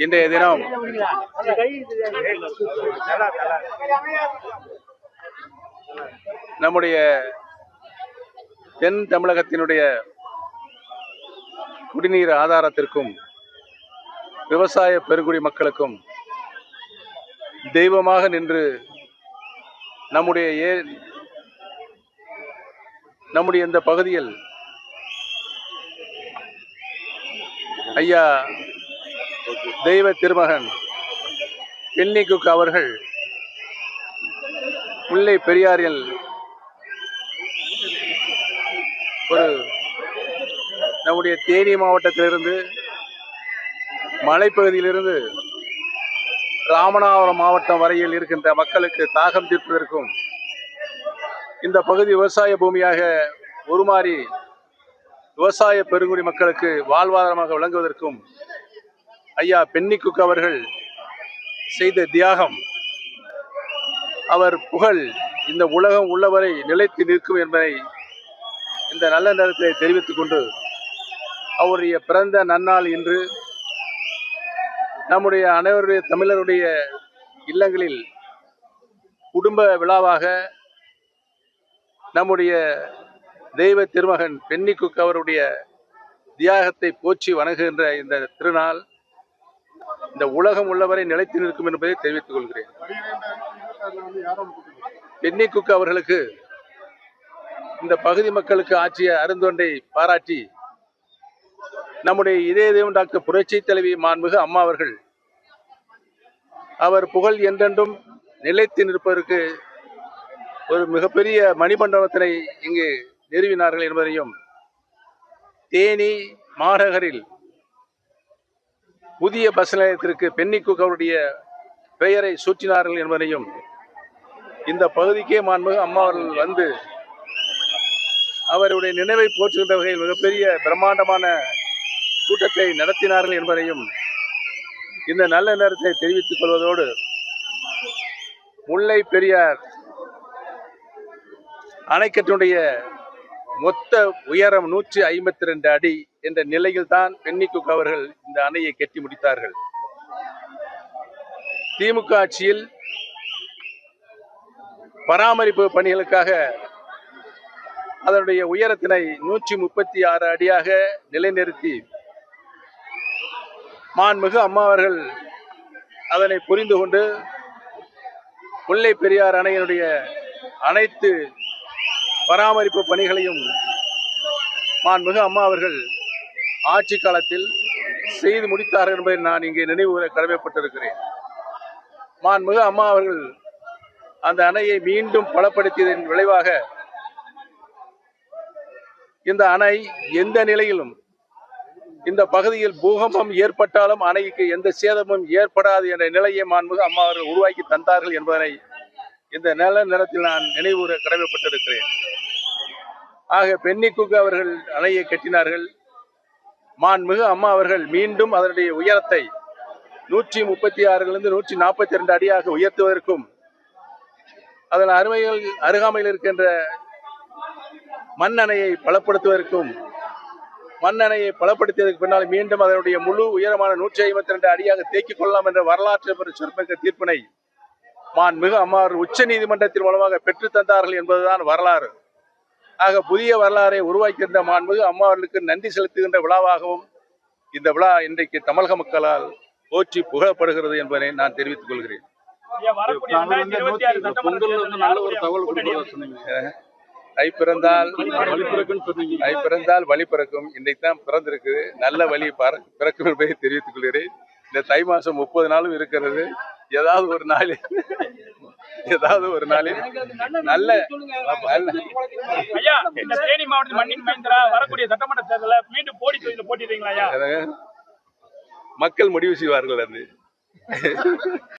இன்றைய தினம் நம்முடைய தென் தமிழகத்தினுடைய குடிநீர் ஆதாரத்திற்கும் விவசாய பெருங்குடி மக்களுக்கும் தெய்வமாக நின்று நம்முடைய இந்த பகுதியில் ஐயா தெய்வ திருமகன் பென்னிக்குக் அவர்கள் முல்லை பெரியாறில் ஒரு நம்முடைய தேனி மாவட்டத்திலிருந்து மலைப்பகுதியிலிருந்து ராமநாதபுரம் மாவட்டம் வரையில் இருக்கின்ற மக்களுக்கு தாகம் தீர்ப்பதற்கும் இந்த பகுதி விவசாய பூமியாக உருமாறி விவசாய பெருங்குடி மக்களுக்கு வாழ்வாதாரமாக விளங்குவதற்கும் ஐயா பென்னிக்குக் அவர்கள் செய்த தியாகம், அவர் புகழ் இந்த உலகம் உள்ளவரை நிலைத்து நிற்கும் என்பதை இந்த நல்ல நேரத்தை தெரிவித்துக் கொண்டு, அவருடைய பிறந்த நன்னாள் இன்று நம்முடைய அனைவருடைய தமிழருடைய இல்லங்களில் குடும்ப விழாவாக நம்முடைய தெய்வ திருமகன் பென்னிக்குக் அவருடைய தியாகத்தை போற்றி வணங்குகின்ற இந்த திருநாள் இந்த உலகம் உள்ளவரை நிலைத்து நிற்கும் என்பதை தெரிவித்துக் கொள்கிறேன். பென்னிக்குக் அவர்களுக்கு இந்த பகுதி மக்களுக்கு ஆற்றிய அருந்தொண்டை பாராட்டி நம்முடைய இதய தெய்வம் டாக்டர் புரட்சி தலைவி மாண்புமிகு அம்மா அவர்கள் அவர் புகழ் என்றென்றும் நிலைத்து நிற்பதற்கு ஒரு மிகப்பெரிய மணிமண்டபத்தினை இங்கு நிறுவினார்கள் என்பதையும், தேனி மாநகரில் புதிய பஸ் நிலையத்திற்கு பென்னிக்குக் அவருடைய பெயரை சூட்டினார்கள் என்பதையும், இந்த பகுதிக்கே மாண்புமிகு அம்மா அவர்கள் வந்து அவருடைய நினைவை போற்றுகின்ற வகையில் மிகப்பெரிய பிரம்மாண்டமான கூட்டத்தை நடத்தினார்கள் என்பதையும் இந்த நல்ல நேரத்தை தெரிவித்துக் கொள்வதோடு, முல்லை பெரியார் அணைக்கட்டினுடைய மொத்த உயரம் 152 அடி என்ற நிலையில் தான் பென்னிக்குக் அவர்கள் இந்த அணையை கட்டி முடித்தார்கள். திமுக ஆட்சியில் பராமரிப்பு பணிகளுக்காக அதனுடைய உயரத்தினை 136 அடியாக நிலைநிறுத்தி மாண்புமிகு அம்மா அவர்கள் அதனை புரிந்து கொண்டு முல்லை பெரியார் அணையினுடைய அனைத்து பராமரிப்பு பணிகளையும் மாண்புமிகு அம்மா அவர்கள் ஆட்சி காலத்தில் செய்து முடித்தார்கள் என்பதை நான் இங்கே நினைவுகூர கடமைப்பட்டிருக்கிறேன். மாண்புமிகு அம்மா அவர்கள் அந்த அணையை மீண்டும் பலப்படுத்தியதன் விளைவாக இந்த அணை எந்த நிலையிலும் இந்த பகுதியில் பூகம்பம் ஏற்பட்டாலும் அணைக்கு எந்த சேதமும் ஏற்படாது என்ற நிலையை மாண்புமிகு அம்மா அவர்கள் உருவாக்கி தந்தார்கள் என்பதனை இந்த நல்ல நேரத்தில் நான் நினைவுகூர கடமைப்பட்டிருக்கிறேன். ஆக பென்னிக்குக் அவர்கள் அணையை கட்டினார்கள். மாண்புமிகு அம்மா அவர்கள் மீண்டும் அதனுடைய உயரத்தை 136 142 அடியாக உயர்த்துவதற்கும், அதன் அருகாமையில் இருக்கின்ற மண்ணணையை பலப்படுத்துவதற்கும், மண்ணணையை பலப்படுத்தியதற்கு பின்னால் மீண்டும் அதனுடைய முழு உயரமான 152 அடியாக தேக்கிக் கொள்ளலாம் என்ற வரலாற்று சிறப்புமிக்க தீர்ப்பினை மாண்புமிகு அம்மா உச்ச நீதிமன்றத்தின் மூலமாக பெற்று தந்தார்கள் என்பதுதான் வரலாறு. ஆக புதிய வரலாறை உருவாக்கியிருந்த மாண்புமிகு அம்மா அவர்களுக்கு நன்றி செலுத்துகின்ற விழாவாகவும் இந்த விழா இன்றைக்கு தமிழக மக்களால் போற்றி புகழப்படுகிறது என்பதை நான் தெரிவித்துக் கொள்கிறேன். ஐ பிறந்தால் வழி பிறக்கும். இன்றைக்கு தான் பிறந்திருக்குது, நல்ல வழி பிறக்கும் என்பதை தெரிவித்துக் கொள்கிறேன். இந்த தை மாசம் 30 நாளும் இருக்கிறது. ஏதாவது ஒரு நாளில் நல்ல மக்கள் முடிவு செய்வார்கள். அது